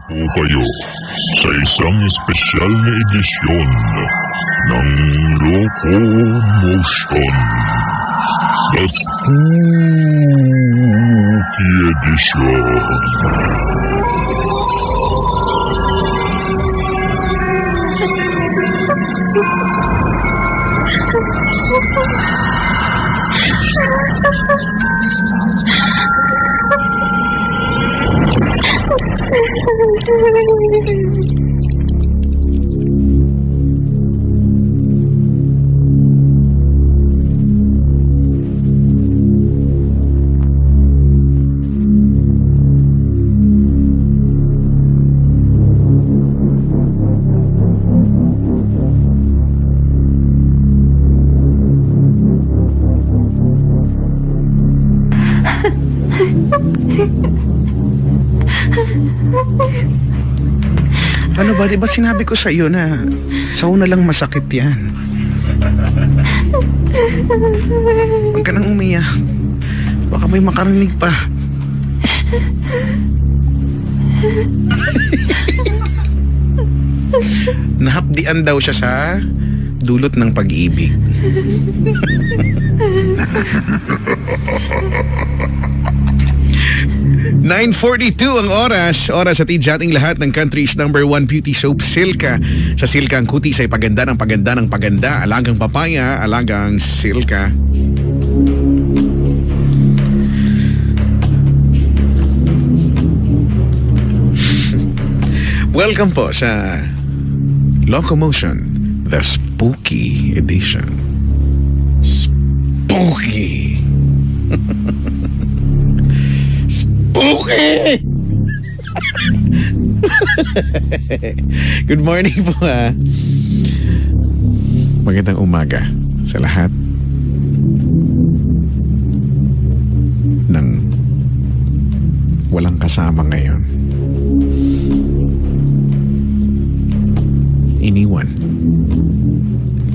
po kayo sa isang espesyal na edisyon ng Loco Motion. The Spooky Edition. Ano ba, di ba sinabi ko sa iyo na sa una lang masakit yan? Huwag ka nang umiyak. Baka may makarinig pa. Nahapdian daw siya sa dulot ng pag-ibig. .9:42 ang oras sa ating lahat ng country's #1 beauty soap, Silka. Sa Silka ang kutis ay paganda ng paganda ng paganda. Alagang papaya, alagang Silka. Welcome po sa Locomotion, the Spooky Edition. Spooky! Spooky! Good morning po ha. Magandang umaga sa lahat ng walang kasama ngayon. Iniwan,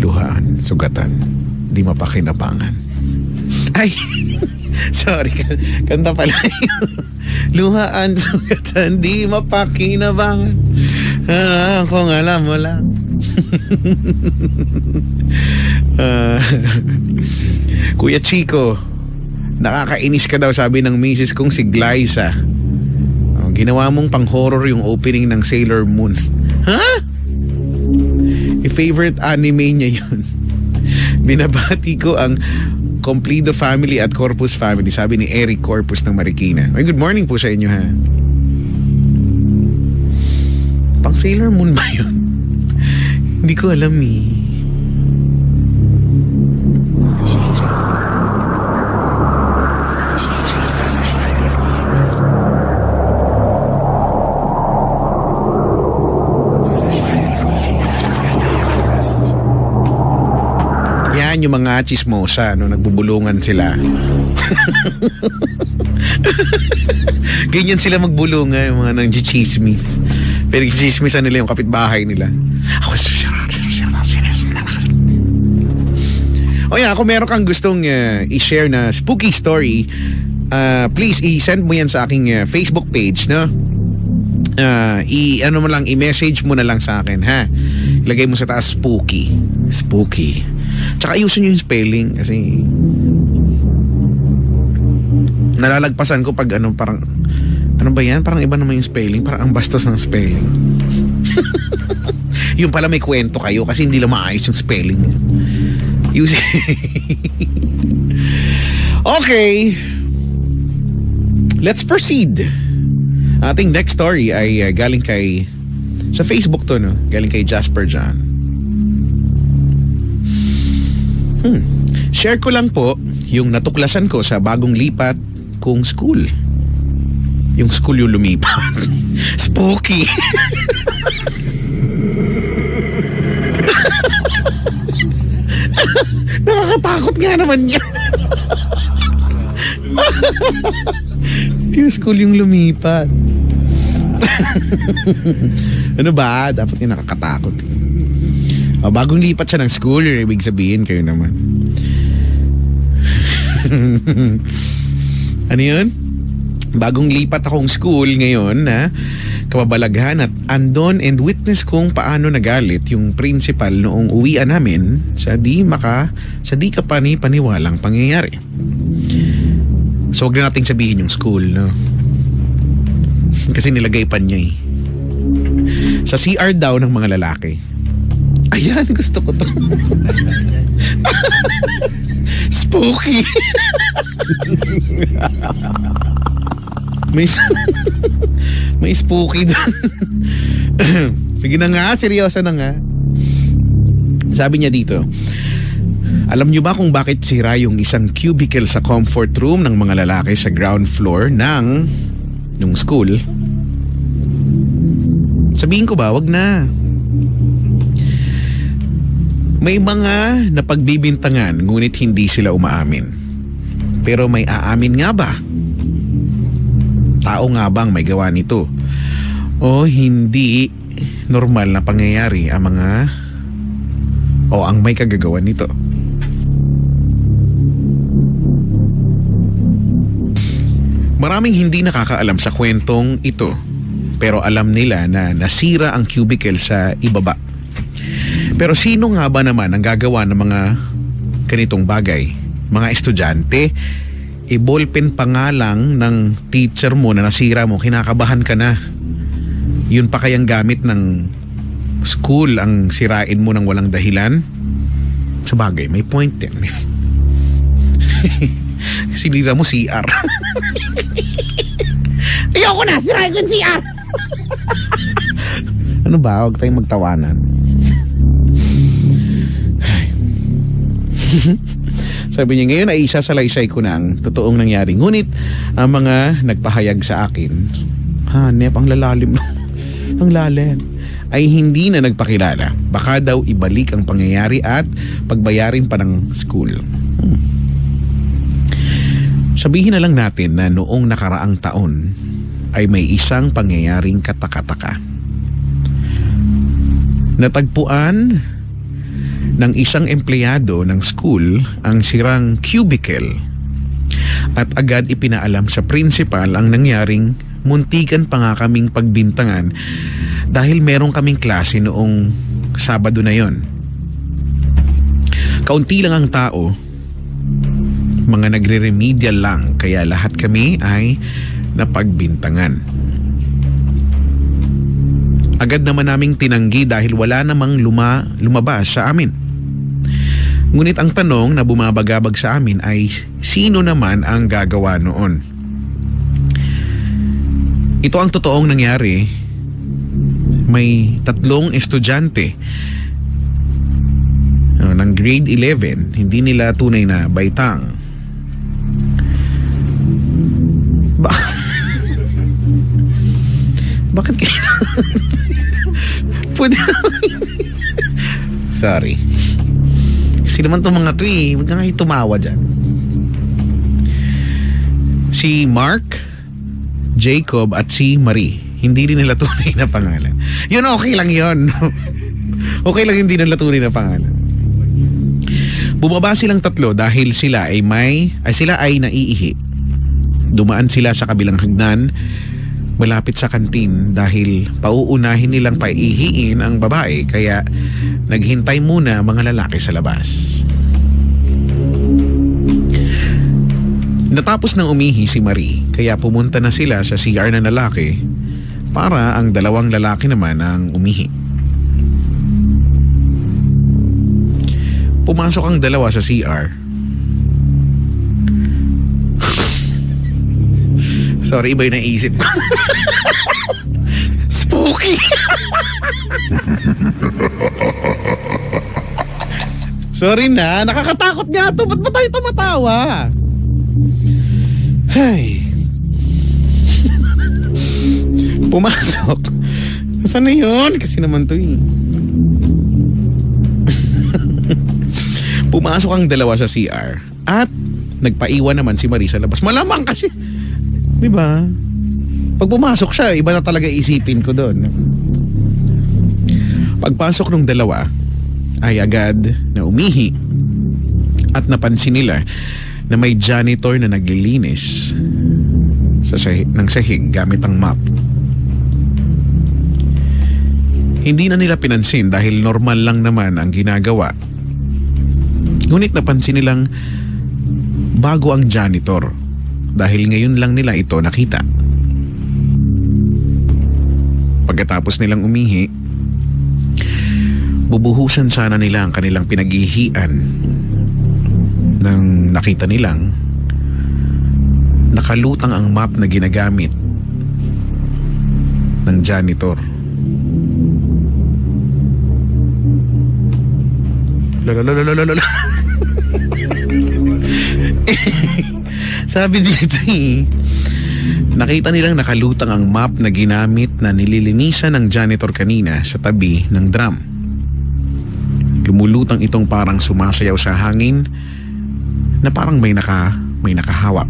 luhaan, sugatan, di mapakinabangan. Ay, sorry, kanta pala yun. Luhaan, sugatan, di mapakinabangan. Kung alam mo lang. Kuya Chico, nakakainis ka daw, sabi ng misis kong si Glyza. Ginawa mong pang-horror yung opening ng Sailor Moon. Ha? Favorite anime niya yun. Binabati ko ang Complido family at Corpus family, sabi ni Eric Corpus ng Marikina. Ay, good morning po sa inyo ha. Pang Sailor Moon ba yun? Hindi ko alam eh. Yung mga chismosa, no, nagbubulungan sila. Ganyan sila magbulungan, yung mga nang chismis. Pero chismisan nila yung kapitbahay nila. O yan, kung meron kang gustong i-share na spooky story, please i-send mo yan sa aking Facebook page, no? Ano mo lang, i-message mo na lang sa akin, ha? Ilagay mo sa taas spooky. Spooky. Tsaka ayusin nyo yung spelling kasi nalalagpasan ko pag parang ano ba yan? Parang iba naman yung spelling. Parang ang bastos ng spelling. Yung pala may kwento kayo kasi hindi lang maayos yung spelling. Okay, let's proceed. Ating next story ay galing kay sa Facebook to, no? Galing kay Jasper John. Share ko lang po yung natuklasan ko sa bagong lipat kong school. Yung school yung lumipat. Spooky. Nakakatakot nga naman yan. Yung school yung lumipat. Ano ba? Dapat yung nakakatakot. Bagong lipat siya ng school, ibig sabihin kayo naman. Ano yun? Bagong lipat akong school ngayon, ha? kababalaghan at andon and witness kung paano nagalit yung principal noong uwian namin sa di ka paniwalang pangyayari. So wag na nating sabihin yung school, no? Kasi nilagay pa niya sa CR daw ng mga lalaki. Ayan, gusto ko to. Spooky. May spooky doon. Sige na nga, seryoso na nga. Sabi niya dito, alam niyo ba kung bakit sira yung isang cubicle sa comfort room ng mga lalaki sa ground floor nung school? Sabihin ko ba, wag na. May mga napagbibintangan ngunit hindi sila umaamin. Pero may aamin nga ba? Tao nga bang may gawa nito? O hindi normal na pangyayari ang may kagagawa nito? Maraming hindi nakakaalam sa kwentong ito, pero alam nila na nasira ang cubicle sa ibaba. Pero sino nga ba naman ang gagawa ng mga ganitong bagay? Mga estudyante? Ballpen pa nga lang ng teacher mo na nasira mo, kinakabahan ka na. Yun pa kayang gamit ng school ang sirain mo ng walang dahilan? Sa bagay, may point yan. Sinira mo CR. Ayoko na, sirain ko yung CR. Ano ba? Huwag tayong magtawanan. Sabi niya, ngayon ay isasalaysay ko na ang totoong nangyari. Ngunit ang mga nagpahayag sa akin, hanep, ang lalalim ang lalim, ay hindi na nagpakilala. Baka daw ibalik ang pangyayari at pagbayarin pa ng school. Sabihin na lang natin na noong nakaraang taon ay may isang pangyayaring katakataka. Natagpuan ng isang empleyado ng school ang sirang cubicle at agad ipinaalam sa principal ang nangyaring. Muntikan pa nga kaming pagbintangan dahil meron kaming klase noong Sabado na yon. Kaunti lang ang tao, mga nagre-remedial lang, kaya lahat kami ay napagbintangan. Agad naman naming tinanggi dahil wala namang lumabas sa amin. Ngunit ang tanong na bumabagabag sa amin ay sino naman ang gagawa noon? Ito ang totoong nangyari. May 3 estudyante ng grade 11, hindi nila tunay na baitang. Bakit kaya? Pwede. Sorry. Kasi naman itong mga to huwag ka nga tumawa dyan. Si Mark, Jacob at si Marie, hindi rin nila tunay na pangalan. Yun, okay lang yun. Okay lang hindi nila tunay na pangalan. Bumaba silang 3 dahil sila ay naiihi. Dumaan sila sa kabilang hagdan malapit sa kantin dahil pauunahin nilang paihiin ang babae, kaya naghintay muna mga lalaki sa labas. Natapos nang umihi si Marie, kaya pumunta na sila sa CR na lalaki para ang 2 lalaki naman ang umihi. Pumasok ang 2 sa CR. Sorry, iba yung naisip ko. Spooky! Sorry na, nakakatakot nga to. Ba't ba tayo tumatawa? Ay. Pumasok. Saan na yun? Kasi naman to Pumasok ang 2 sa CR at nagpaiwan naman si Marie sa labas. Malamang kasi, di ba? Pag pumasok siya, iba na talaga isipin ko doon. Pagpasok ng 2 ay agad na umihi at napansin nila na may janitor na naglilinis ng sahig gamit ang mop. Hindi na nila pinansin dahil normal lang naman ang ginagawa. Ngunit napansin nilang bago ang janitor dahil ngayon lang nila ito nakita. Pagkatapos nilang umihi, bubuhusan sana nila ang kanilang pinag-ihian nang nakita nilang nakalutang ang map na ginagamit ng janitor. Lalalalalalala. Sabi dito nakita nilang nakalutang ang map na ginamit na nililinisan ng janitor kanina sa tabi ng drum. Lumulutang itong parang sumasayaw sa hangin na parang may nakahawak.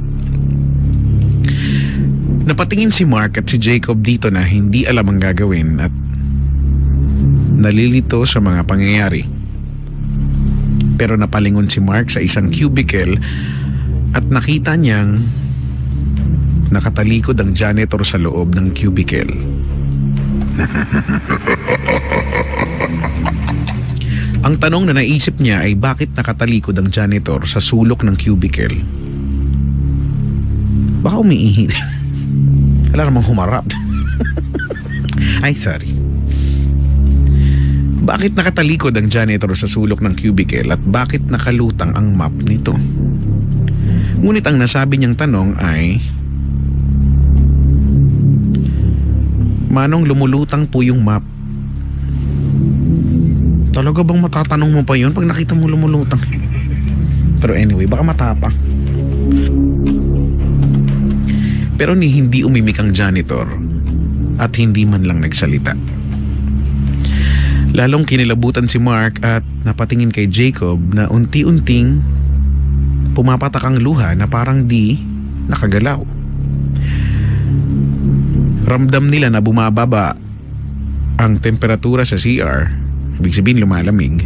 Napatingin si Mark at si Jacob dito na hindi alam ang gagawin at nalilito sa mga pangyayari. Pero napalingon si Mark sa isang cubicle at nakita niyang nakatalikod ang janitor sa loob ng cubicle. Ang tanong na naisip niya ay bakit nakatalikod ang janitor sa sulok ng cubicle? Baka umiihi. Wala namang humarap. Ay, sorry. Bakit nakatalikod ang janitor sa sulok ng cubicle at bakit nakalutang ang map nito? Ngunit ang nasabi niyang tanong ay, Manong, lumulutang po yung map. Talaga bang matatanong mo pa yun pag nakita mo lumulutang? Pero anyway, baka matapang. Pero hindi umimik ang janitor at hindi man lang nagsalita. Lalong kinilabutan si Mark at napatingin kay Jacob na unti-unting pumapatak ang luha na parang di nakagalaw. Ramdam nila na bumababa ang temperatura sa CR, ibig sabihin lumalamig.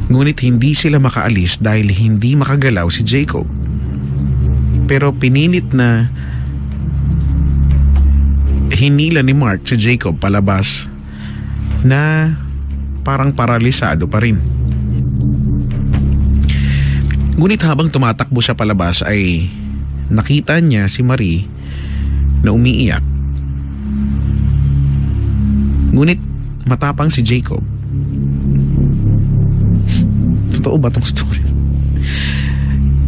Ngunit hindi sila makaalis dahil hindi makagalaw si Jacob. Pero pinilit na hinila ni Mark si Jacob palabas na parang paralisado pa rin. Ngunit habang tumatakbo siya palabas ay nakita niya si Marie na umiiyak. Ngunit matapang si Jacob. Totoo ba itong story?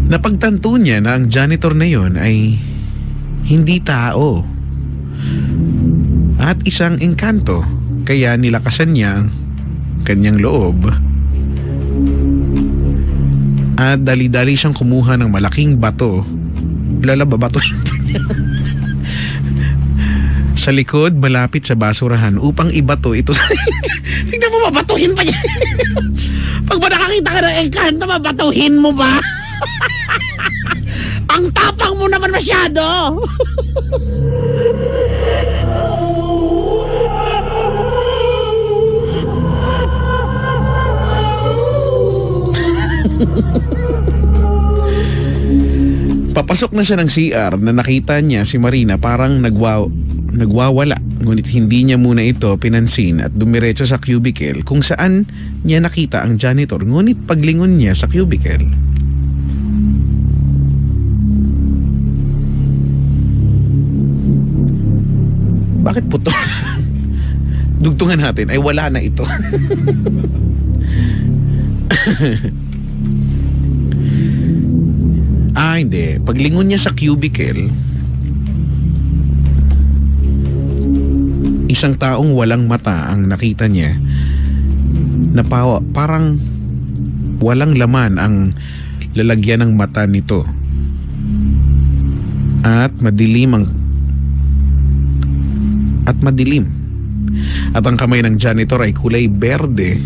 Napagtanto niya na ang janitor na yon ay hindi tao at isang engkanto. Kaya nilakasan niya ang kanyang loob at dali-dali siyang kumuha ng malaking bato. Bato sa likod malapit sa basurahan upang ibato ito. Tignan mo, mabatuhin pa niya. Pag ba nakakita ka ng engkanto, mabatuhin mo ba? Ang tapang mo naman masyado. Papasok na siya ng CR na nakita niya si Marina parang nagwawala. Ngunit hindi niya muna ito pinansin at dumiretso sa cubicle kung saan niya nakita ang janitor. Ngunit paglingon niya sa cubicle, bakit puto? Dugtungan natin ay wala na ito. Hindi. Paglingon niya sa cubicle, isang taong walang mata ang nakita niya na parang walang laman ang lalagyan ng mata nito. At madilim. At ang kamay ng janitor ay kulay berde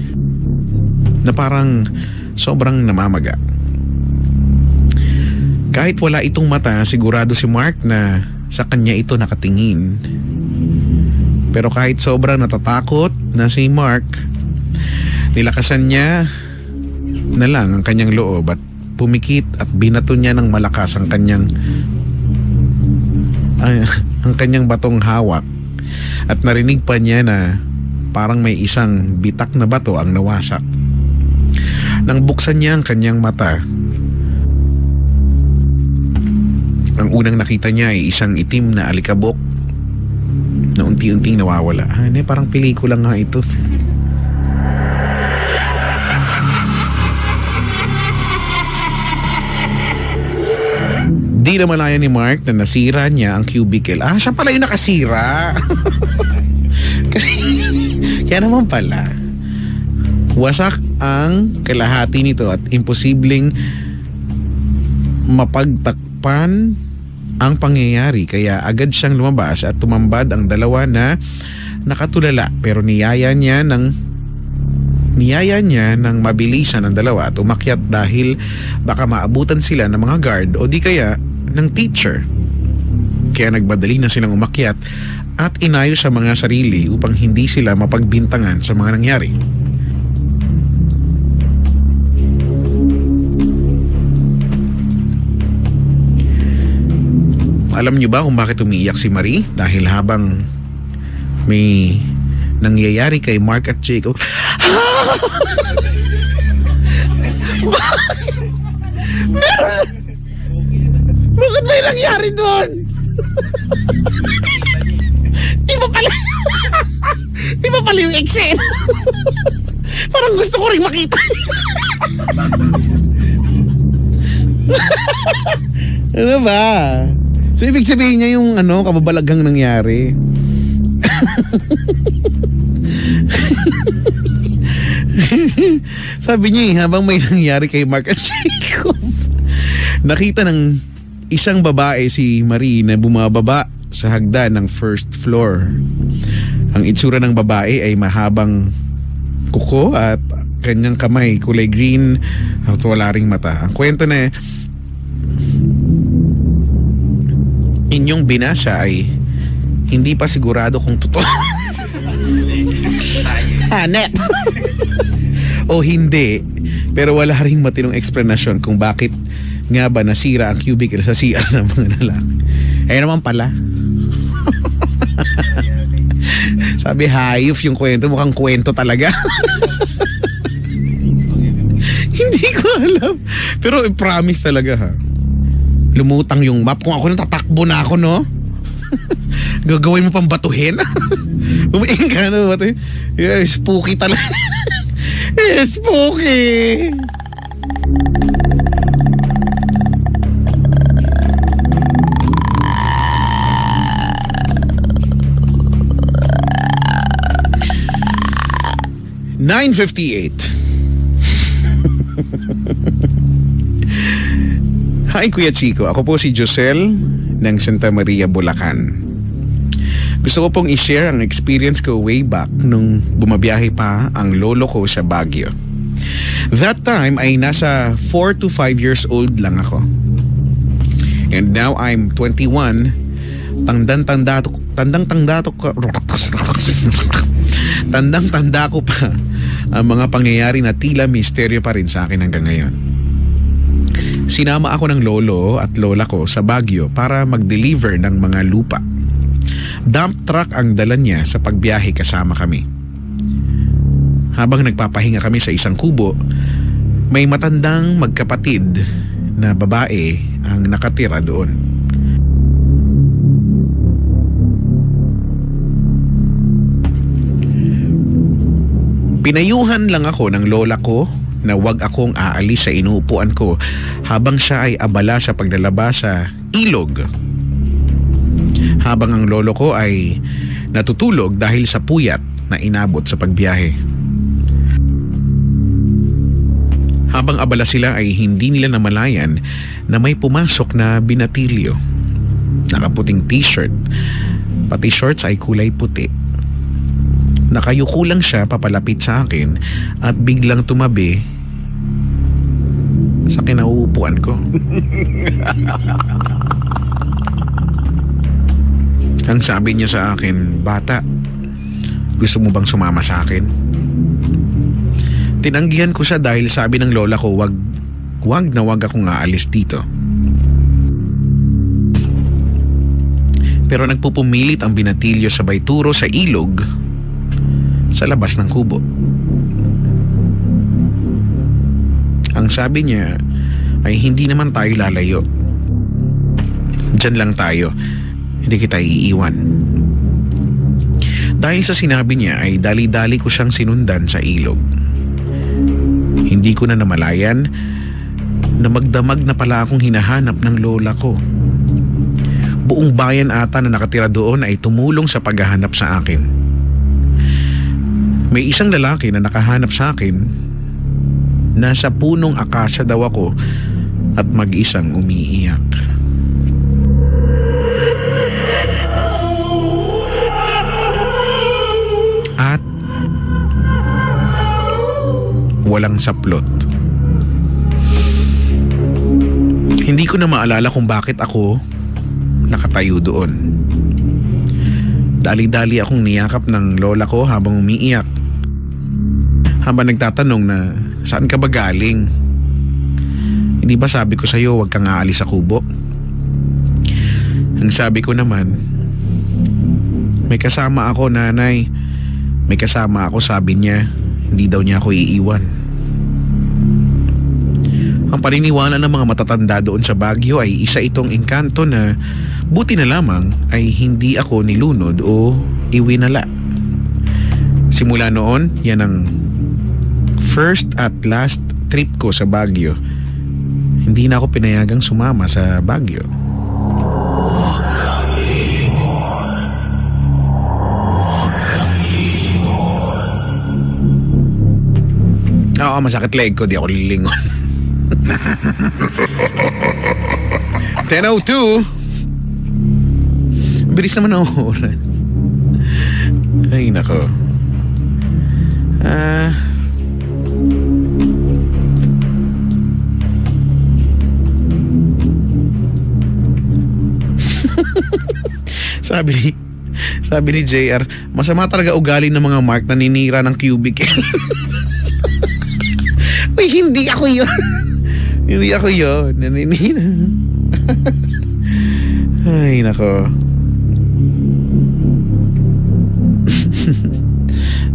na parang sobrang namamaga. Kahit wala itong mata, sigurado si Mark na sa kanya ito nakatingin. Pero kahit sobrang natatakot na si Mark, nilakasan niya na lang ang kanyang loob at pumikit at binato niya ng malakas ang kanyang batong hawak. At narinig pa niya na parang may isang bitak na bato ang nawasak. Nang buksan niya ang kanyang mata, ang unang nakita niya ay isang itim na alikabok na unti-unting nawawala. Parang pelikula nga ito. Di namalaya ni Mark na nasira niya ang cubicle. Siya pala yung nakasira. Kasi, kaya naman pala, wasak ang kalahati nito at imposibleng mapagtakpan ang pangyayari. Kaya agad siyang lumabas at tumambad ang dalawa na nakatulala. Pero niyaya niya ng mabilisan ang dalawa at umakyat dahil baka maabutan sila ng mga guard o di kaya ng teacher. Kaya nagmadali na silang umakyat at inayos sa mga sarili upang hindi sila mapagbintangan sa mga nangyari. Alam niyo ba kung bakit umiiyak si Marie? Dahil habang may nangyayari kay Mark at Jacob. Bakit may nangyari doon? Di ba pala yung eksena? Parang gusto ko rin makita. Ano ba? So ibig sabihin niya yung kababalaghang nangyari. Sabi niya habang may nangyari kay Mark at Jacob, nakita ng isang babae si Marie na bumababa sa hagdan ng first floor. Ang itsura ng babae ay mahabang kuko at kanyang kamay kulay green at wala ring mata. Ang kwento na inyong binasa ay hindi pa sigurado kung totoo. Hanep. O hindi. Pero wala ring matinong eksplanasyon kung bakit nga ba nasira ang cubicle sa CR ng mga lalaki. Naman pala. Sabi hayop yung kwento. Mukhang kwento talaga. Hindi ko alam. Pero promise talaga ha. Lumutang yung map. Kung ako natatakbo na ako, no? Gagawin mo pang batuhin. Bumiin ka na batuhin. Spooky talaga. Spooky. $9:58. Hi Kuya Chico, ako po si Josel ng Santa Maria, Bulacan. Gusto ko pong i-share ang experience ko way back nung bumabiyahe pa ang lolo ko sa Baguio. That time ay nasa 4 to 5 years old lang ako. And now I'm 21. Tandang-tanda ko pa ang mga pangyayari na tila misteryo pa rin sa akin hanggang ngayon. Sinama ako ng lolo at lola ko sa Baguio para mag-deliver ng mga lupa. Dump truck ang dala niya sa pagbiyahe kasama kami. Habang nagpapahinga kami sa isang kubo, may matandang magkapatid na babae ang nakatira doon. Pinayuhan lang ako ng lola ko na wag akong aalis sa inuupuan ko habang siya ay abala sa paglalaba sa ilog. Habang ang lolo ko ay natutulog dahil sa puyat na inabot sa pagbiyahe. Habang abala sila ay hindi nila namalayan na may pumasok na binatilyo. Nakaputing t-shirt, pati shorts ay kulay puti. Nakayuko lang siya papalapit sa akin at biglang tumabi sa kinauupuan ko. Ang sabi niya sa akin, "Bata, gusto mo bang sumama sa akin?" Tinanggihan ko siya dahil sabi ng lola ko, wag na wag akong aalis dito. Pero nagpupumilit ang binatilyo sabay turo sa ilog sa labas ng kubo. Ang sabi niya ay hindi naman tayo lalayo. Diyan lang tayo. Hindi kita iiwan. Dahil sa sinabi niya ay dali-dali ko siyang sinundan sa ilog. Hindi ko na namalayan na magdamag na pala akong hinahanap ng lola ko. Buong bayan ata na nakatira doon ay tumulong sa paghahanap sa akin. May isang lalaki na nakahanap sa akin. Nasa punong akasya daw ako at mag-isang umiiyak. At walang saplot. Hindi ko na maalala kung bakit ako nakatayo doon. Dali-dali akong niyakap ng lola ko habang umiiyak. Habang nagtatanong na, saan ka ba galing? Hindi ba sabi ko sa'yo huwag kang aalis sa kubo? Ang sabi ko naman, may kasama ako, nanay. May kasama ako, sabi niya. Hindi daw niya ako iiwan. Ang paniniwala ng mga matatanda doon sa Baguio ay isa itong engkanto na buti na lamang ay hindi ako nilunod o iwinala. Simula noon, yan ang first at last trip ko sa Baguio. Hindi na ako pinayagang sumama sa Baguio. Oo, masakit leg ko, di ako lilingon. 10:02. Bilis naman ang oras. Ay, nako. Sabi ni JR, masama talaga ugali ng mga Mark na ninira ng cubicle. Uy, hindi ako yun. Hindi ako yun. Naninira. Ay, nako.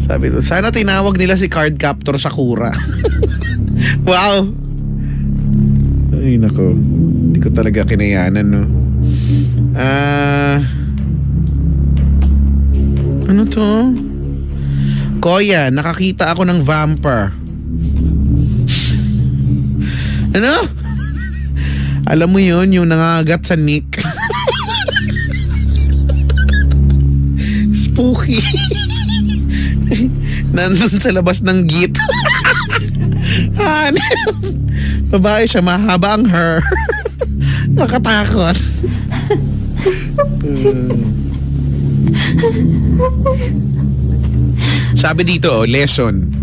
Sabi ko, sana tinawag nila si Card Captor Sakura. Wow. Ay, nako. Hindi ko talaga kinayanan, no. Ano to? Koya, nakakita ako ng vampire. Ano? Alam mo yun, yung nangagat sa Nick. Spooky. Nandun sa labas ng gate. Babae siya, mahaba ang hair. Nakatakot. Sabi dito, lesson.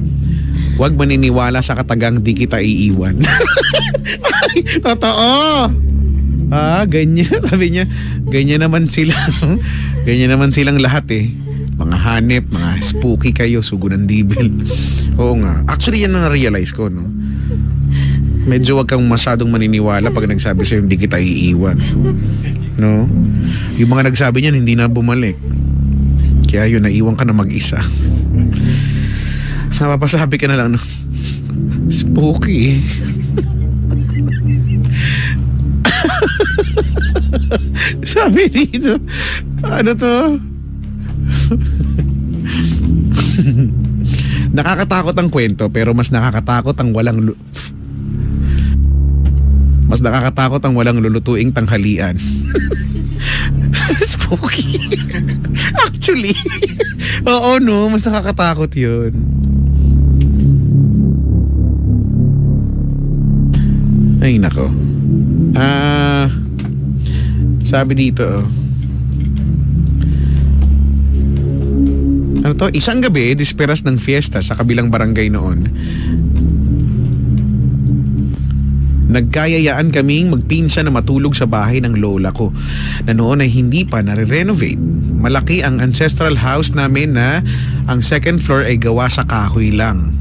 Huwag maniniwala sa katagang di kita iiwan. Ay, totoo. Ganyan. Sabi niya, ganyan naman sila. Ganyan naman silang lahat eh. Mga hanep, mga spooky kayo, sugo ng dibil. Oo nga. Actually, yan na na-realize ko, no? Medyo wag kang masyadong maniniwala pag nagsabi sa'yo hindi kita iiwan. No? Yung mga nagsabi niyan, hindi na bumalik. Kaya yun, naiwan ka na mag-isa. Napapasabi ka na lang, no? Spooky. Sabi dito, ano to? Nakakatakot ang kwento, pero mas nakakatakot ang walang lulutuing tanghalian. Spooky. Actually. Oo, no, mas nakakatakot yun. Ay, nako. Sabi dito, ano to? Isang gabi, disperas ng fiesta sa kabilang barangay noon. Nagkayayaan kaming magpinsan na matulog sa bahay ng lola ko na noon ay hindi pa nare-renovate. Malaki ang ancestral house namin na ang second floor ay gawa sa kahoy lang.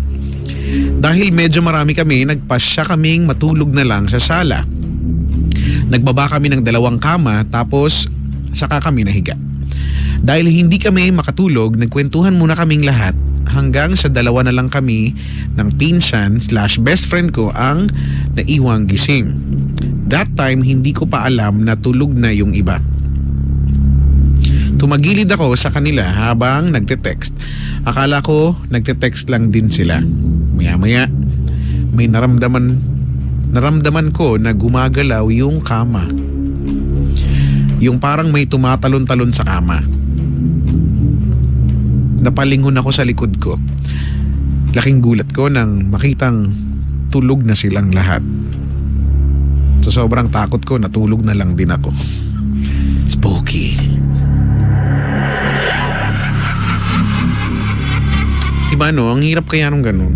Dahil medyo marami kami, nagpasya kaming matulog na lang sa sala. Nagbaba kami ng 2 kama tapos saka kami nahiga. Dahil hindi kami makatulog, nagkwentuhan muna kaming lahat hanggang sa dalawa na lang kami ng pinsan/best friend ko ang naiwang gising. That time, hindi ko pa alam na tulog na yung iba. Tumagilid ako sa kanila habang nagte-text. Akala ko nagte-text lang din sila. Maya-maya, may naramdaman ko na gumagalaw yung kama. Yung parang may tumatalon-talon sa kama. Napalingon ako sa likod ko. Laking gulat ko nang makitang tulog na silang lahat. Sa sobrang takot ko, natulog na lang din ako. Spooky. Diba no? Ang hirap kaya nung ganun.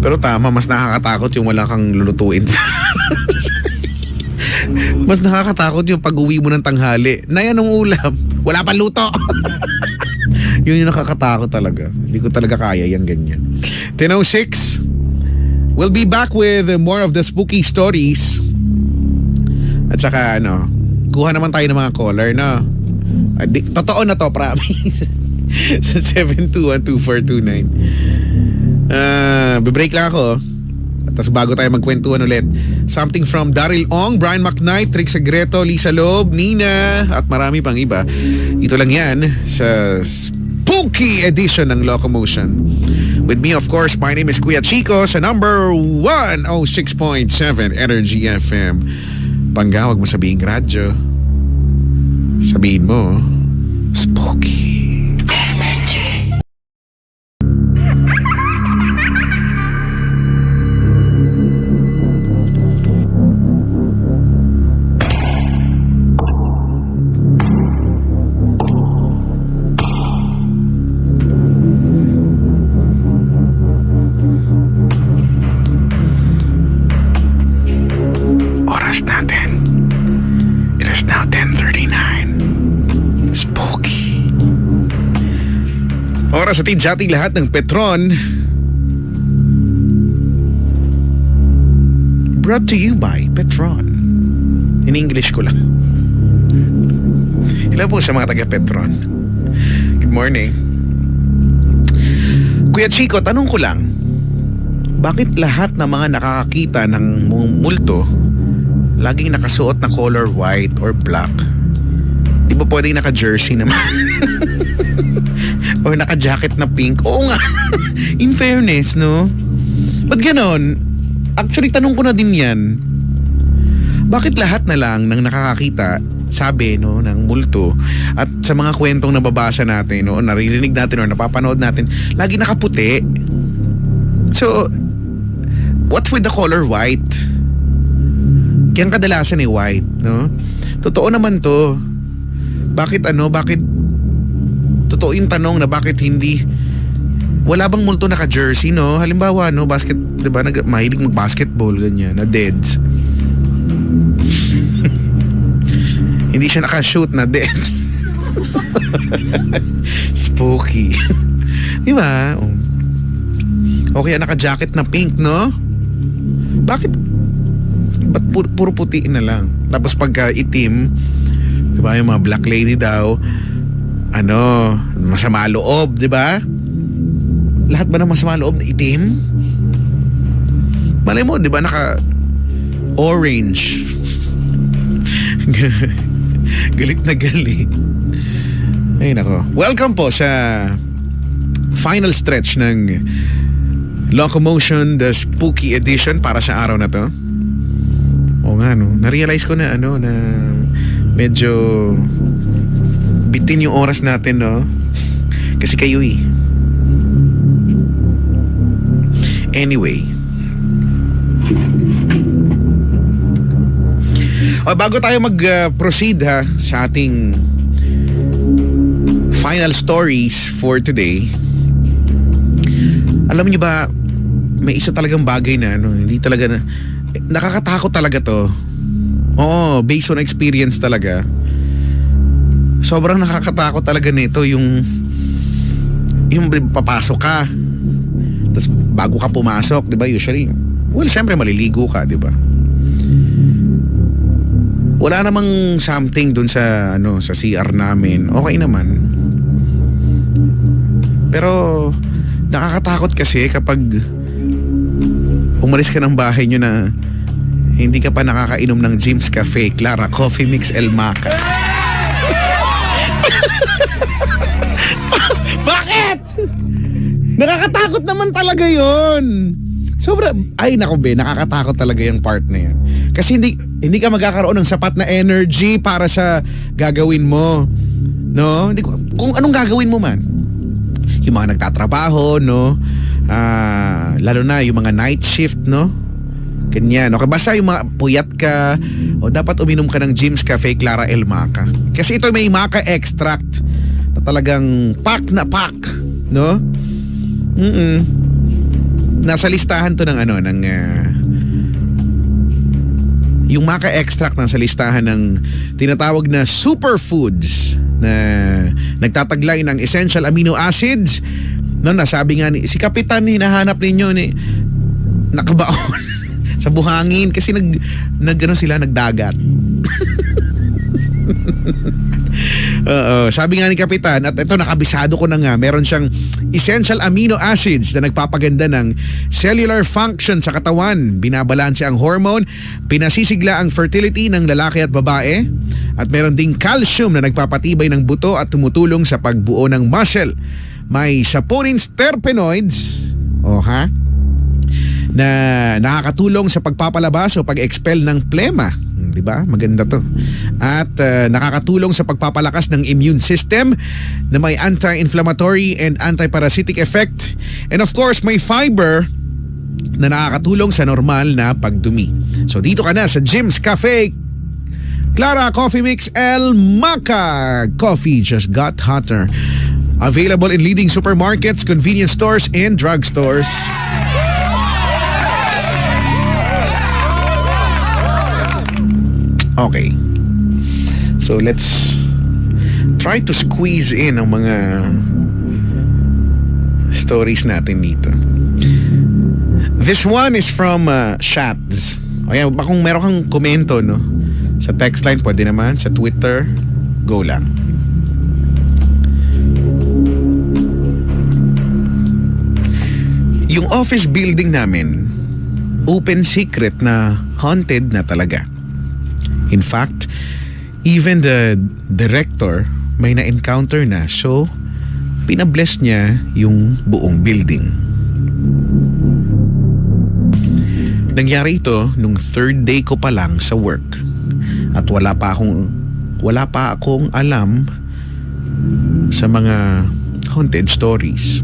Pero tama, mas nakakatakot yung wala kang lulutuin. Mas nakakatakot yung pag-uwi mo ng tanghali. Na yan ang ulam. Wala pang luto. Yun yung nakakatakot talaga. Hindi ko talaga kaya yung ganyan. 10:06. We'll be back with more of the spooky stories. At saka kuha naman tayo ng mga caller, no? Totoo na to, promise. Sa 7212429. Bibreak lang ako. Tapos bago tayo magkwentuhan ulit, something from Daryl Ong, Brian McKnight, Trick Sagreto, Lisa Loeb, Nina, at marami pang iba. Ito lang yan sa spooky edition ng Locomotion. With me, of course, my name is Kuya Chico sa number 106.7 Energy FM. Pangga, wag mo sabihin radyo. Sabihin mo, spooky. Natin. It is now 10:39. Spooky. Oras atid sa ating lahat ng Petron. Brought to you by Petron. In English ko lang. Hello po sa mga taga-Petron. Good morning. Kuya Chico, tanong ko lang, bakit lahat ng mga nakakakita ng multo laging nakasuot na color white or black? Di ba pwedeng naka-jersey naman? Or naka-jacket na pink? Oo nga. In fairness, no? Ba't ganon? Actually, tanong ko na din yan. Bakit lahat na lang ng nakakakita, sabi, no, ng multo, at sa mga kwentong nababasa natin, no, naririnig natin o napapanood natin, lagi nakaputi? So, what's with the color white? Kaya kadalasan white, no? Totoo naman to. Bakit totoo yung tanong na bakit hindi, wala bang multo naka-jersey, no? Halimbawa, no, diba, mahilig mag-basketball, ganyan, na deads. Hindi siya naka-shoot na deads. Spooky. Diba? O kaya naka-jacket na pink, no? Bakit? Ba't puro puti na lang? Tapos pagka itim, diba, yung mga black lady daw, masama loob, diba? Lahat ba ng masama loob na itim? Malay mo, diba, naka orange. Galit na galit. Ay nako. Welcome po sa final stretch ng Locomotion, the spooky edition para sa araw na to. O nga, no, na-realize ko na na medyo bitin yung oras natin, no? Kasi kayo Anyway, bago tayo mag-proceed sa ating final stories for today, alam niyo ba, may isa talagang bagay na hindi talaga nakakatakot talaga to. Oo, based on experience talaga. Sobrang nakakatakot talaga nito yung papasok ka. Tapos bago ka pumasok, 'di ba? Usually, well, syempre maliligo ka, 'di ba? Wala namang something dun sa sa CR namin. Okay naman. Pero nakakatakot kasi kapag umalis ka ng bahay nyo na hindi ka pa nakakainom ng Jim's Cafe Clara Coffee Mix El Maca. Bakit? Nakakatakot naman talaga yon. Sobra, ay nako be, nakakatakot talaga yung part na yan. Kasi hindi ka magkakaroon ng sapat na energy para sa gagawin mo. No? Kung anong gagawin mo man. Yung mga nagtatrabaho, no? Lalo na yung mga night shift, no? Ganyan. Okay, basta yung mga puyat ka, o dapat uminom ka ng Jim's Cafe Clara El Maca. Kasi ito may maca extract na talagang pack na pack, no? Nasa listahan to ng yung maca extract nasa listahan ng tinatawag na superfoods na nagtataglay ng essential amino acids. No, nasabi nga si Kapitan, hinahanap ninyo ni nakabaon sa buhangin kasi nagdagat. Sabi nga ni Kapitan, at ito nakabisado ko na nga, meron siyang essential amino acids na nagpapaganda ng cellular function sa katawan, binabalanse ang hormone, pinasisigla ang fertility ng lalaki at babae, at meron ding calcium na nagpapatibay ng buto at tumutulong sa pagbuo ng muscle. May saponins terpenoids na nakakatulong sa pagpapalabas o pag-expel ng plema. Diba? Maganda to. At nakakatulong sa pagpapalakas ng immune system na may anti-inflammatory and anti-parasitic effect. And of course, may fiber na nakakatulong sa normal na pagdumi. So dito ka na sa Jim's Cafe Clara Coffee Mix El Maca. Coffee just got hotter. Available in leading supermarkets, convenience stores, and drugstores. Okay. So let's try to squeeze in ang mga stories natin dito. This one is from Shats. O yan, kung meron kang komento, no? Sa text line, pwede naman. Sa Twitter, go lang. Yung office building namin, open secret na haunted na talaga. In fact, even the director may na-encounter na. So, pinabless niya yung buong building. Nangyari ito nung third day ko pa lang sa work. At wala pa akong alam sa mga haunted stories.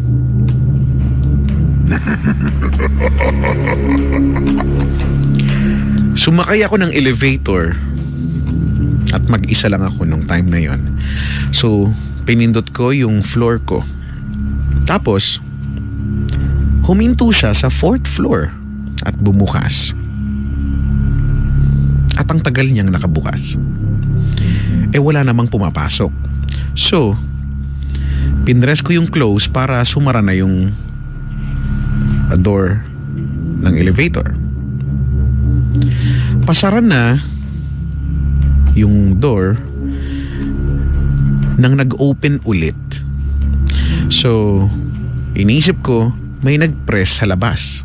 Sumakay ako ng elevator at mag-isa lang ako nung time na yon. So, pinindot ko yung floor ko. Tapos, huminto siya sa 4th floor at bumukas. At ang tagal niyang nakabukas. Wala namang pumapasok. So, pinress ko yung close para sumara na yung door ng elevator. Pasara na yung door nang nag-open ulit. So, inisip ko may nag-press sa labas.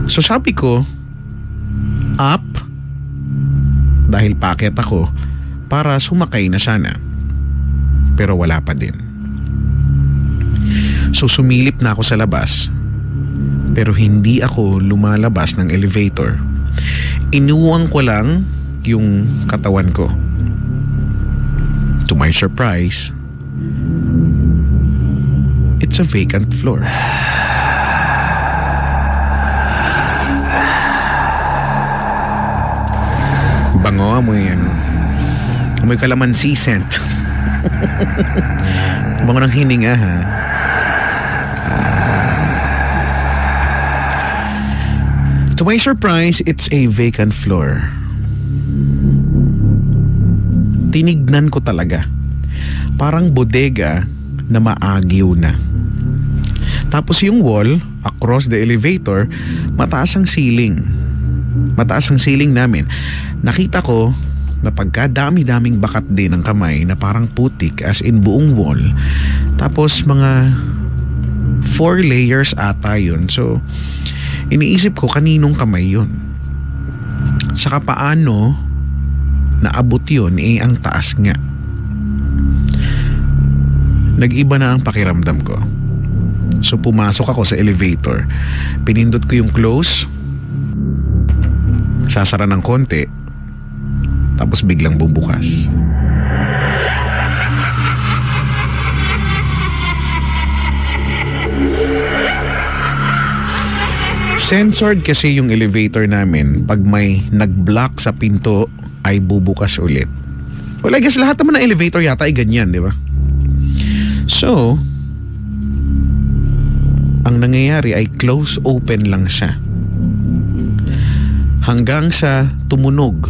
So sabi ko, up, dahil paakyat ako para sumakay na sana. Pero wala pa din. So sumilip na ako sa labas, pero hindi ako lumalabas ng elevator. Inuwang ko lang yung katawan ko. To my surprise, it's a vacant floor. Bango, amoy yan. Amoy kalamansi scent. Bango ng hininga, ha? To my surprise, it's a vacant floor. Tinignan ko talaga. Parang bodega na maagyaw na. Tapos yung wall, across the elevator, mataas ang ceiling. Mataas ang ceiling namin. Nakita ko na pagkadami-daming bakat din ng kamay na parang putik, as in buong wall. Tapos mga 4 layers ata yun. So iniisip ko kaninong kamay yun. Saka paano naabot yun, ang taas nga. Nag-iba na ang pakiramdam ko. So pumasok ako sa elevator. Pinindot ko yung close. Sasara ng konti. Tapos biglang bubukas. Censored kasi yung elevator namin. Pag may nag-block sa pinto ay bubukas ulit. Well, I guess lahat naman ng elevator yata ay ganyan, di ba? So ang nangyayari ay close open lang siya. Hanggang sa tumunog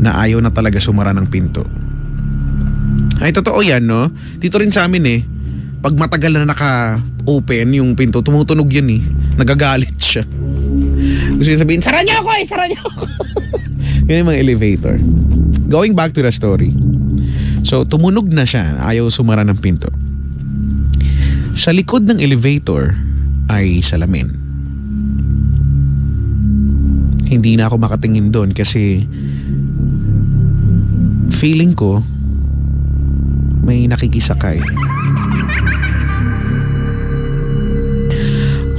na ayaw na talaga sumara ng pinto. Ay, totoo yan, no? Dito rin sa amin pag matagal na naka-open yung pinto, tumutunog yan Nagagalit siya. Gusto niya sabihin, sara niyo ako sara niyo ako. Yun yung mga elevator. Going back to the story. So, tumunog na siya, ayaw sumara ng pinto. Sa likod ng elevator ay salamin. Hindi na ako makatingin doon kasi feeling ko may nakikisakay.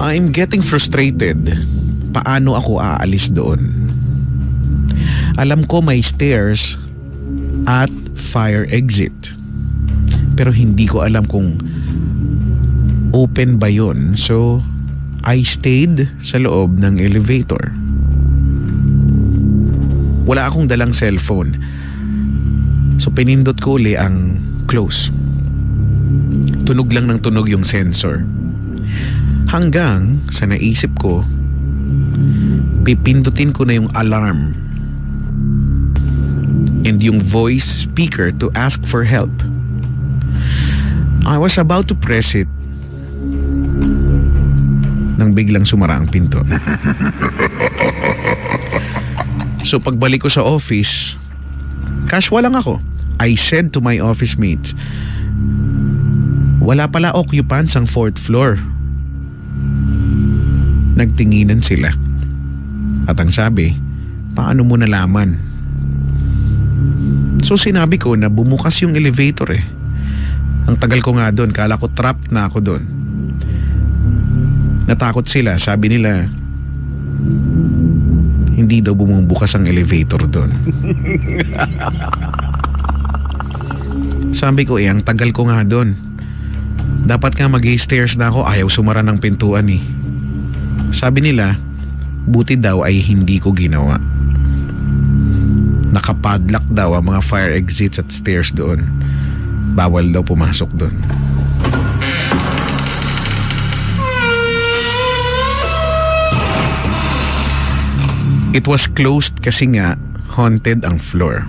I'm getting frustrated. Paano ako aalis doon? Alam ko may stairs at fire exit. Pero hindi ko alam kung open ba yun. So I stayed sa loob ng elevator. Wala akong dalang cellphone. So pinindot ko uli ang close. Tunog lang ng tunog yung sensor. Hanggang sa naisip ko, pipindutin ko na yung alarm and yung voice speaker to ask for help. I was about to press it nang biglang sumara ang pinto. So pagbalik ko sa office, casual lang ako. I said to my office mates, wala pala occupants ang 4th floor. Nagtinginan sila. At ang sabi, paano mo nalaman? So sinabi ko na bumukas yung elevator Ang tagal ko nga doon, kala ko trapped na ako doon. Natakot sila, sabi nila hindi daw bumubukas ang elevator doon. Sabi ko ang tagal ko nga doon. Dapat nga mag-stairs na ako, ayaw sumara ng pintuan Sabi nila, buti daw ay hindi ko ginawa. Nakapadlock daw ang mga fire exits at stairs doon. Bawal daw pumasok doon. It was closed kasi nga haunted ang floor.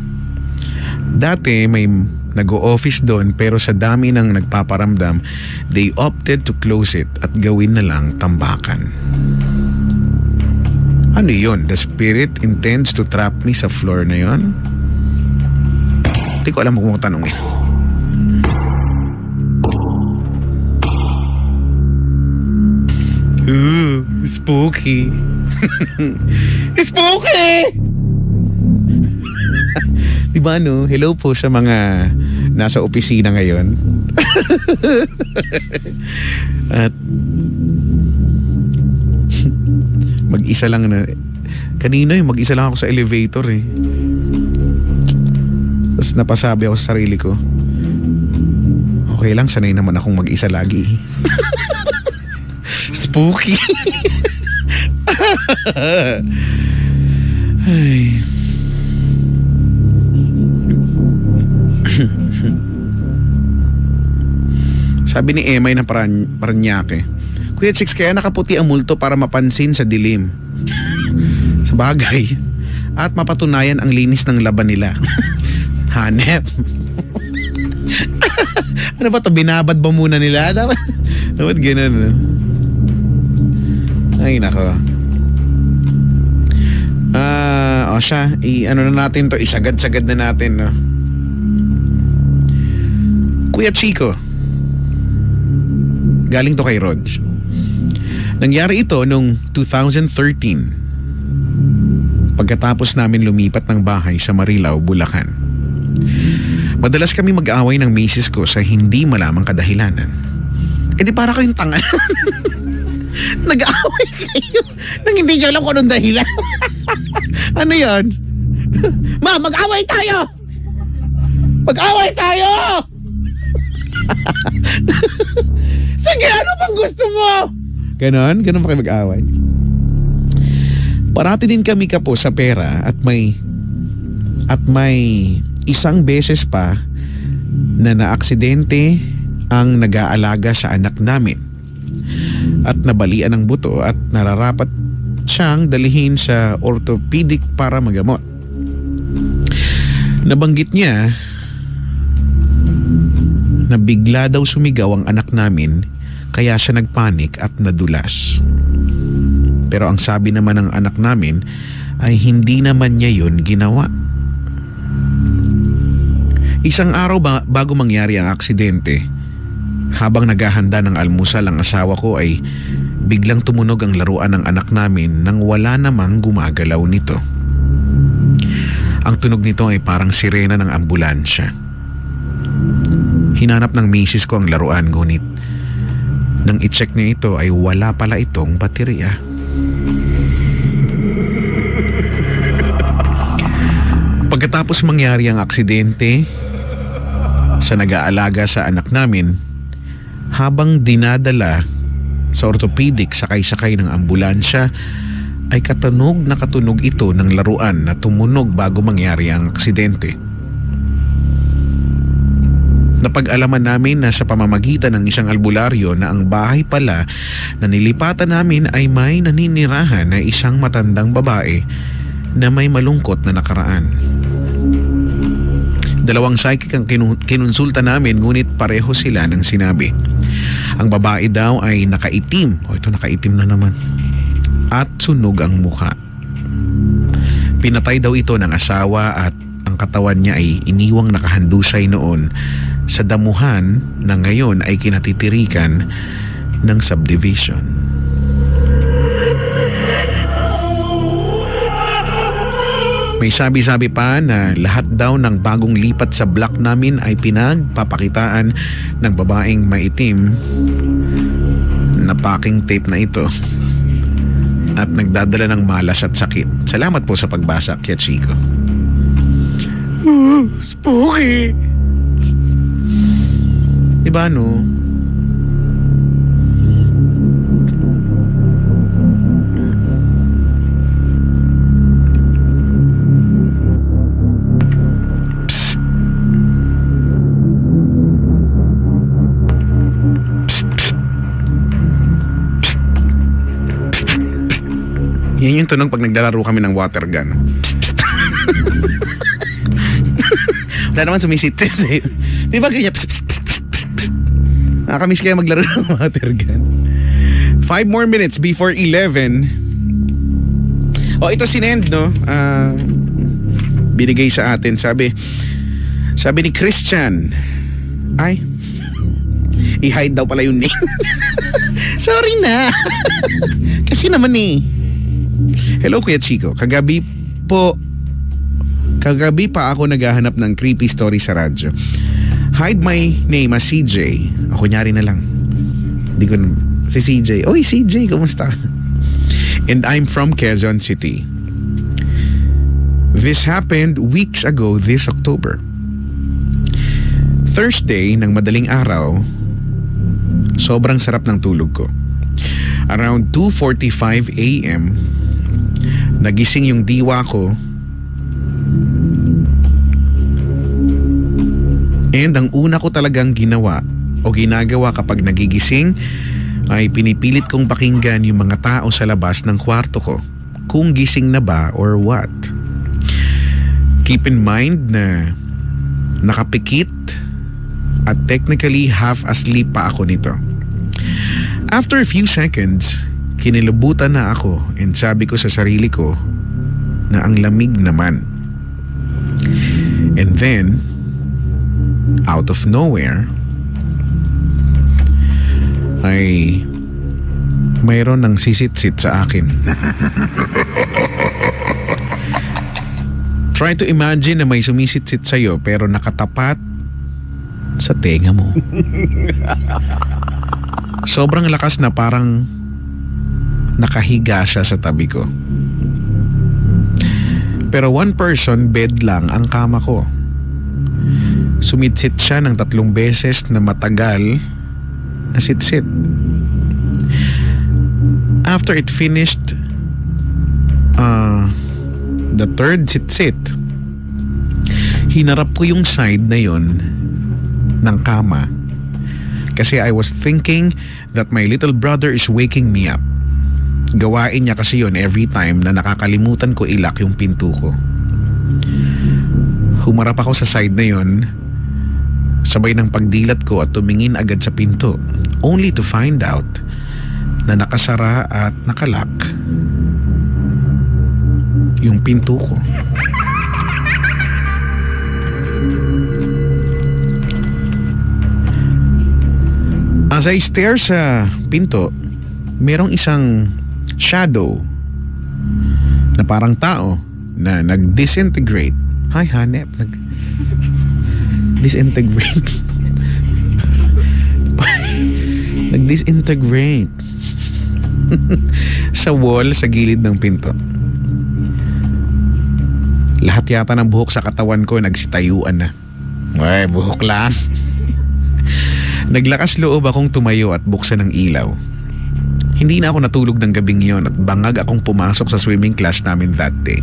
Dati may nag-o-office doon pero sa dami ng nagpaparamdam, they opted to close it at gawin na lang tambakan. Ano yun? The spirit intends to trap me sa floor na yun? Hindi ko alam kung tanong Ooh, spooky. Spooky! Diba hello po sa mga nasa opisina ngayon. At mag-isa lang kanina mag-isa lang ako sa elevator Tapos napasabi ako sa sarili ko, okay lang, sanay naman akong mag-isa lagi. Spooky. Ay. Sabi ni Emay na Paranaque, Kuya Chicks, kaya nakaputi ang multo para mapansin sa dilim. Sa bagay. At mapatunayan ang linis ng laban nila. Hanep. Ano ba to? Binabad ba muna nila? Dapat ganun. Ay nako. O siya, ano na natin to, isagad-sagad na natin, no? Kuya Chico, galing to kay Rog. Nangyari ito noong 2013 pagkatapos namin lumipat ng bahay sa Marilao, Bulacan. Madalas kami mag-away ng misis ko sa hindi malamang kadahilanan. Eh di para kayong tanga. Nag-aaway kayo nang hindi nyo alam kung anong dahilan. Ano yan? Ma, mag-away tayo! Mag-away tayo! Sige, ano bang gusto mo? Ganon pa kayo mag-away. Parati din kami kapo sa pera at may isang beses pa na naaksidente ang nag-aalaga sa anak namin at nabalian ng buto at nararapat siyang dalhin sa orthopedic para magamot. Nabanggit niya na bigla daw sumigaw ang anak namin kaya siya nagpanik at nadulas. Pero ang sabi naman ng anak namin ay hindi naman niya yun ginawa. Isang araw bago mangyari ang aksidente, habang naghahanda ng almusal ang asawa ko ay biglang tumunog ang laruan ng anak namin nang wala namang gumagalaw nito. Ang tunog nito ay parang sirena ng ambulansya. Hinanap ng misis ko ang laruan, ngunit nang i-check niya ito ay wala pala itong baterya. Pagkatapos mangyari ang aksidente sa nag-aalaga sa anak namin, habang dinadala sa orthopedic sakay-sakay ng ambulansya, ay katunog na katunog ito ng laruan na tumunog bago mangyari ang aksidente. Napag-alaman namin na sa pamamagitan ng isang albularyo na ang bahay pala na nilipatan namin ay may naninirahan na isang matandang babae na may malungkot na nakaraan. Dalawang psychic ang kinonsulta namin, ngunit pareho sila ng sinabi. Ang babae daw ay nakaitim. Ito nakaitim na naman. At sunog ang mukha. Pinatay daw ito ng asawa at ang katawan niya ay iniwang nakahandusay noon sa damuhan na ngayon ay kinatitirikan ng subdivision. May sabi-sabi pa na lahat daw ng bagong lipat sa block namin ay pinagpapakitaan ng babaeng maitim na packing tape na ito at nagdadala ng malas at sakit. Salamat po sa pagbasa, Kuya Chico. Spooky! Diba no? Yan yung tunog pag naglalaro kami ng water gun. Wala naman sumisit-sit eh. Di ba ganyan? Nakakamiss kaya maglaro ng water gun. 5 more minutes before 11. Ito sinend, no? Binigay sa atin. Sabi ni Christian, ay, i-hide daw pala yung name. Sorry na. Kasi naman eh. Hello Kuya Chico, kagabi pa ako naghahanap ng creepy story sa radyo. Hide my name as CJ. Kunyari na lang. Di ko si CJ. Oy CJ, kumusta? And I'm from Quezon City. This happened weeks ago this October. Thursday ng madaling araw, sobrang sarap ng tulog ko. Around 2:45 AM, nagising yung diwa ko, and ang una ko talagang ginawa o ginagawa kapag nagigising ay pinipilit kong pakinggan yung mga tao sa labas ng kwarto ko kung gising na ba or what. Keep in mind na nakapikit at technically half asleep pa ako nito. After a few seconds, kinilabutan na ako and sabi ko sa sarili ko, na ang lamig naman. And then, out of nowhere, ay mayroon ng sisit-sit sa akin. Try to imagine na may sumisit-sit sa'yo pero nakatapat sa tenga mo. Sobrang lakas na parang nakahiga siya sa tabi ko. Pero one person bed lang ang kama ko. Sumitsit siya ng 3 beses na matagal na sit-sit. After it finished the 3rd sit-sit, hinarap ko yung side na yon ng kama kasi I was thinking that my little brother is waking me up. Gawain niya kasi yon every time na nakakalimutan ko ilak yung pinto ko. Humarap ako sa side na yon, sabay ng pagdilat ko at tumingin agad sa pinto, only to find out na nakasara at nakalak yung pinto ko. As I stare sa pinto, merong isang shadow na parang tao na nag-disintegrate. Hi Hanep, nag-disintegrate. Nag-disintegrate sa wall sa gilid ng pinto. Lahat yata ng buhok sa katawan ko nagsitayuan na. Ay, buhok lang. Naglakas loob akong tumayo at buksan ng ilaw. Hindi na ako natulog ng gabing yon at bangag akong pumasok sa swimming class namin that day.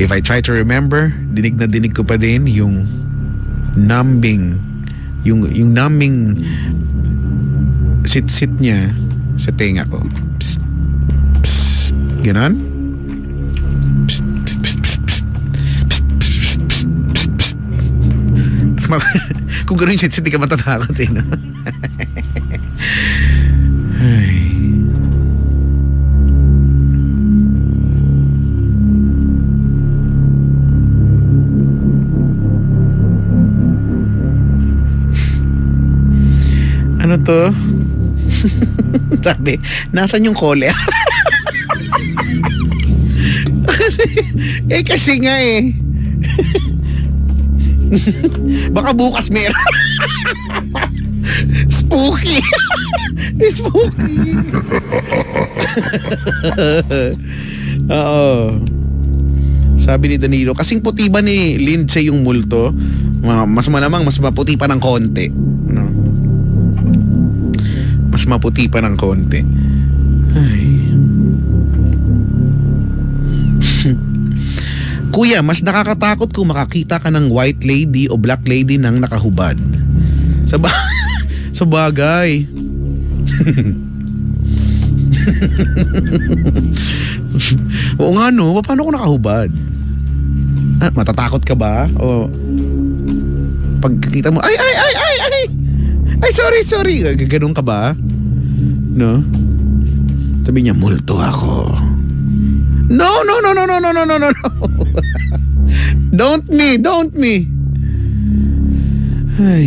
If I try to remember, dinig na dinig ko pa din yung numbing sit-sit niya sa tenga ko. Psst, psst, ganon. Psst, psst, psst, psst, psst. Kung gano'n yung shit, hindi ka matatakot eh, no? Ay. Ano to? Sabi, nasan yung kole? Kasi nga eh. Baka bukas meron. Spooky. Spooky. Oo. Sabi ni Danilo, kasing puti ba ni Lindsay yung multo? Mas malamang mas maputi pa ng konti, no? Mas maputi pa ng konti. Ay. Kuya, mas nakakatakot kung makakita ka ng white lady o black lady nang nakahubad. Sa bagay. Oo nga no, paano ko nakahubad? Matatakot ka ba? O pagkakita mo, ay, sorry. Ganun ka ba? No? Sabi niya, multo ako. No. Don't me. Ay.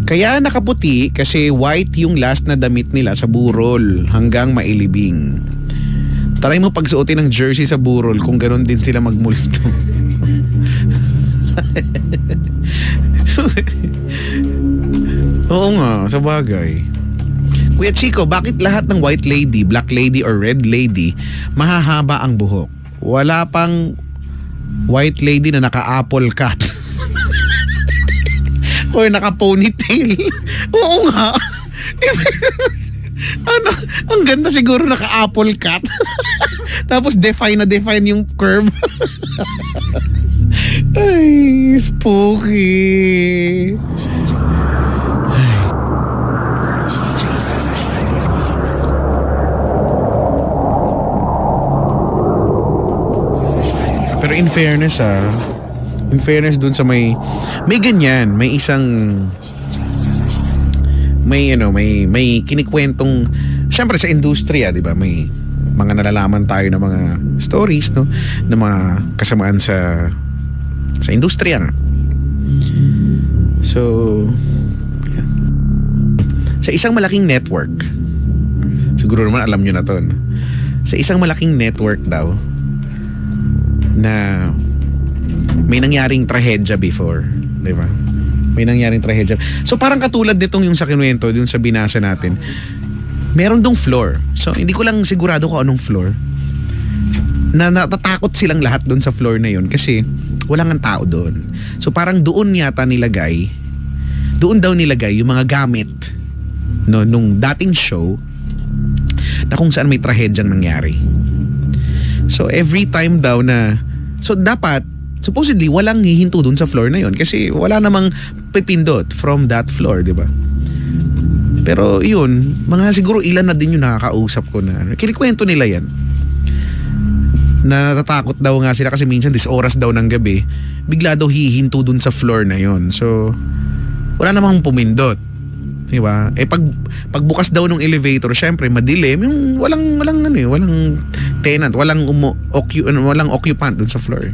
Kaya nakaputi kasi white yung last na damit nila sa burol hanggang mailibing. Try mo pagsuotin ng jersey sa burol kung ganoon din sila magmulto. Oo nga, sa bagay. Kuya Chico, bakit lahat ng white lady, black lady, or red lady mahahaba ang buhok? Wala pang white lady na naka-apple cut or naka-ponytail. Oo nga. Ano, ang ganda siguro naka-apple cut. Tapos define yung curve. Ay, spooky. Pero in fairness dun sa may ganyan, may kinikwentong, syempre sa industriya, 'di ba? May mga nalalaman tayo ng mga stories, no, ng mga kasamaan sa industriya nga. So yeah. Sa isang malaking network, siguro naman alam nyo na to, no? Sa isang malaking network daw na may nangyaring trahedya before, di ba? May nangyaring trahedya. So parang katulad nitong yung sa kinuwento, yung sa binasa natin, meron dong floor. So hindi ko lang sigurado kung anong floor. Na natatakot silang lahat doon sa floor na yun kasi walang ang tao doon. So parang doon yata nilagay, doon daw nilagay yung mga gamit, no, nung dating show na kung saan may trahedyang nangyari. So every time daw na, so dapat supposedly walang hihinto dun sa floor na yon kasi wala namang pipindot from that floor, di ba? Pero yun, mga siguro ilan na din yung nakakausap ko na kinikwento nila yan, na natatakot daw nga sila kasi minsan this oras daw ng gabi bigla daw hihinto dun sa floor na yon. So wala namang pumindot, di ba? Pagbukas daw ng elevator, syempre madilim, yung walang tenant, walang occupant dun sa floor.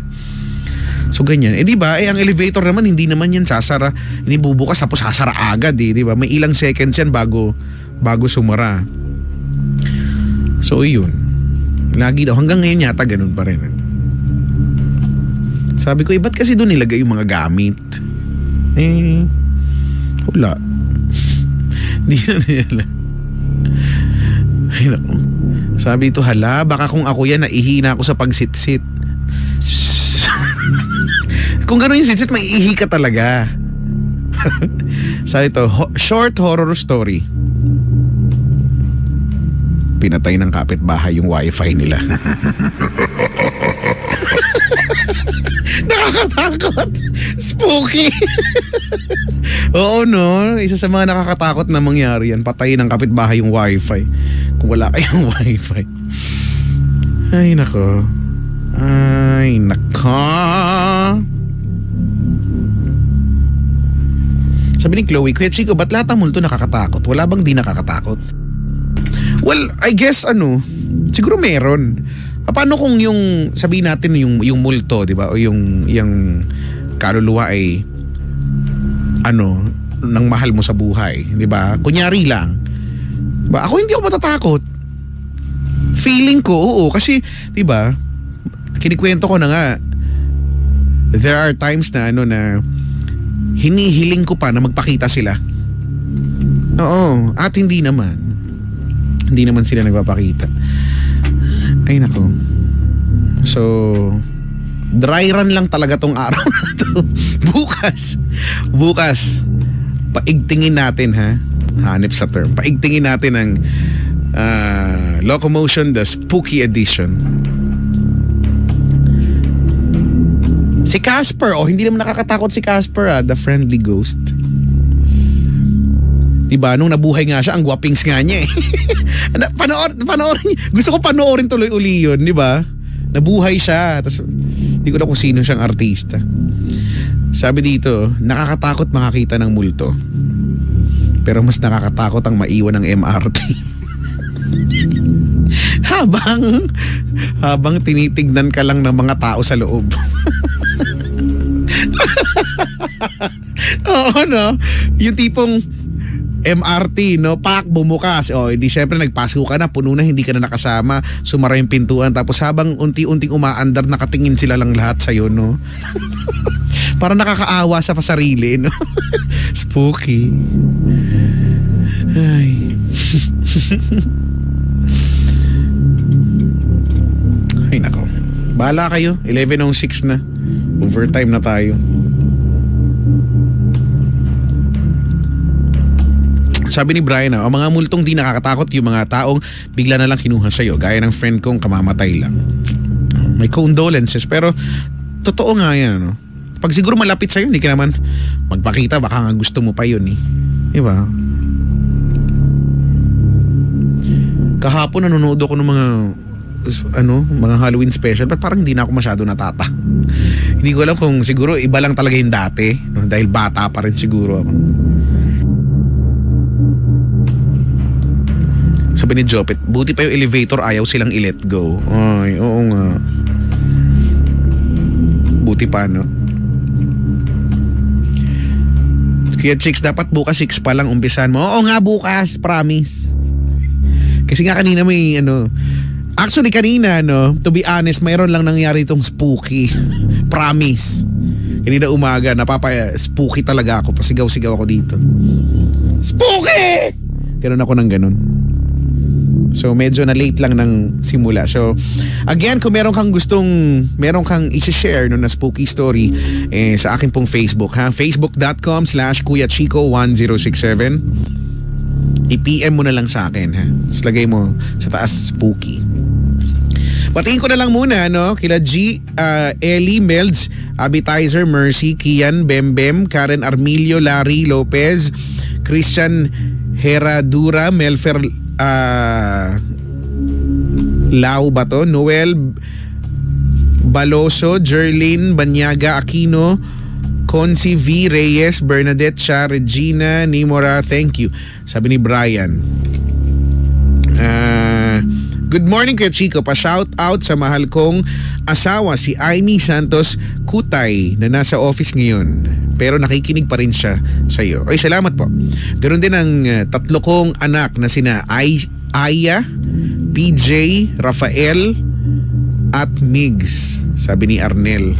So ganyan. Di ba? Ang elevator naman hindi naman yan sasara, hindi bubukas tapos sasara agad, di ba? May ilang seconds yan bago sumara. So yun. Lagi daw hanggang ngayon yata ganun pa rin. Sabi ko, ba't kasi doon nilagay yung mga gamit? Wala. Hindi na nila. Ay naku. Sabi ito, hala, baka kung ako yan, naihina ako sa pagsit-sit. Kung gano'n yung sit-sit, maiihi ka talaga. Sabi ito, short horror story. Pinatay ng kapitbahay yung wifi nila. Nakakatakot. Spooky. Oo, no? Isa sa mga nakakatakot na mangyari yan. Patayin ng kapitbahay yung wifi. Kung wala kayong wifi. Ay, nako. Ay, nako. Sabi ni Chloe, Kuya Chico, ba't lahat ng multo nakakatakot? Wala bang di nakakatakot? Well, I guess siguro meron. Paano kung yung sabihin natin yung multo, 'di ba? O yung kaluluwa ay nang mahal mo sa buhay, 'di ba? Kunyari lang. Diba? Ako hindi ako matatakot. Feeling ko, oo, kasi 'di ba? Kinikwento ko na nga. There are times na na hinihiling ko pa na magpakita sila. Oo, at hindi naman sila nagpapakita. Ay nako. So dry run lang talaga tong araw na to. Bukas paigtingin natin, ha, hanip sa term, paigtingin natin ang Locomotion the Spooky Edition. Si Casper, hindi naman nakakatakot si Casper, the friendly ghost. Diba, nung nabuhay nga siya, ang guwapings nga niya eh. Panoorin, gusto ko panoorin tuloy uli yun, diba? Nabuhay siya, tapos hindi ko na kung sino siyang artista. Sabi dito, nakakatakot makakita ng multo. Pero mas nakakatakot ang maiwan ng MRT. habang tinitignan ka lang ng mga tao sa loob. Oo, no? Yung tipong MRT, no? Pak, bumukas. Di syempre nagpasko ka na, puno na, hindi ka na nakasama. Sumara yung pintuan. Tapos habang unti-unting umaandar, nakatingin sila lang lahat sa'yo, no? Parang nakakaawa sa pasarili, no? Spooky. Ay. Ay, nako. Bahala kayo. 11:06 na. Overtime na tayo. Sabi ni Brian, ang mga multong di nakakatakot yung mga taong bigla na lang kinuha sa'yo, gaya ng friend kong kamamatay lang. May condolences, pero totoo nga yan, no? Pag siguro malapit sa'yo, hindi ka naman magpakita, baka nga gusto mo pa yun, eh. Diba? Kahapon nanonood ako ng mga Halloween special, but parang hindi na ako masyado natata. Hindi ko alam kung siguro iba lang talaga yung dati, no? Dahil bata pa rin siguro ako. So Sabi ni Jopet, buti pa yung elevator ayaw silang i-let go. Ay, oo nga. Buti pa, no? Kaya chicks, dapat bukas 6 pa lang umpisan mo. Oo nga, bukas, promise. Kasi nga kanina may actually kanina, to be honest, mayroon lang nangyari itong spooky. Promise. Kanina umaga, spooky talaga ako. Pasigaw-sigaw ako dito. Spooky! Ganun ako ng ganun. So medyo na late lang ng simula. So again, kung meron kang i-share na spooky story sa akin pong Facebook, facebook.com/KuyaChico1067. I-PM mo na lang sa akin, ha. Tapos lagay mo sa taas spooky. Patingin ko na lang muna, kila Ellie, Melds, Abitizer, Mercy, Kian, Bembem, Karen Armilio, Larry Lopez, Christian Heradura, Melfer Lau ba to? Noel Baloso, Jerlyn Banyaga Aquino, Consi V. Reyes, Bernadette Cha, Regina Nimora, thank you. Sabi ni Brian, good morning kay Chico, pa-shout out sa mahal kong asawa si Aimee Santos Kutay na nasa office ngayon pero nakikinig pa rin siya sa iyo. Ay, salamat po. Ganoon din ang tatlo kong anak na sina Aya, PJ, Rafael at Migs, sabi ni Arnel.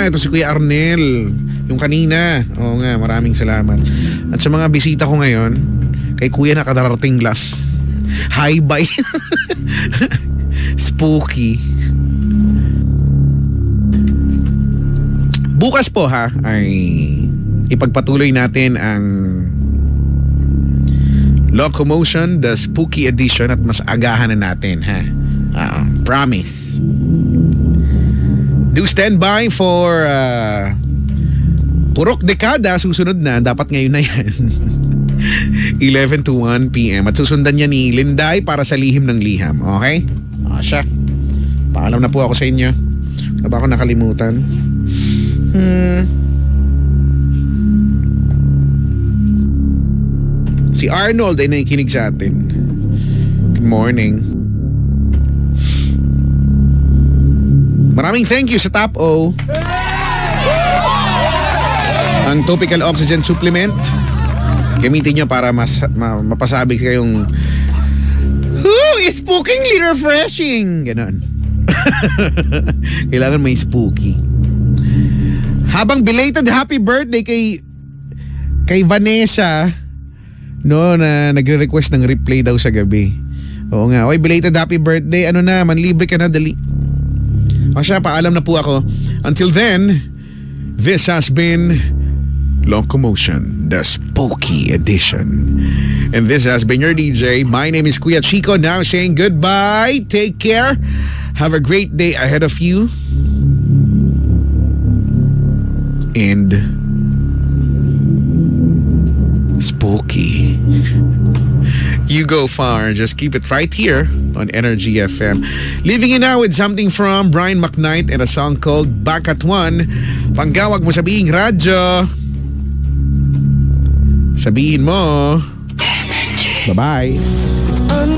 Ito si Kuya Arnel, yung kanina. Oo nga, maraming salamat. At sa mga bisita ko ngayon, kay Kuya nakadarating lang. Hi, bye. Spooky. Bukas po ay ipagpatuloy natin ang Locomotion, the Spooky Edition, at mas agahan na natin, ha. Promise. Do stand by for Purok Dekada, susunod na. Dapat ngayon na yan. 11 to 1 p.m. At susundan niya ni Linday para sa Lihim ng Liham. Okay? Siya. Paalam na po ako sa inyo. Wala ba ako nakalimutan? Si Arnold ay nakikinig sa atin. Good morning. Maraming thank you sa Top O. Ang Topical Oxygen Supplement, gamitin nyo para mapasabi kayong spookingly refreshing. Ganon. Kailangan may spooky. Habang belated happy birthday kay Vanessa, na nagre-request ng replay daw sa gabi. Oo nga. Oy, belated happy birthday. Manlibre ka na, dali. Siya, paalam na po ako. Until then, this has been Locomotion, the Spooky Edition. And this has been your DJ. My name is Kuya Chico, now saying goodbye. Take care. Have a great day ahead of you. And spooky. You go far. Just keep it right here on Energy FM. Leaving you now with something from Brian McKnight and a song called Back at One. Panggawag mo sabihing radyo. Sabihin mo. Bye-bye.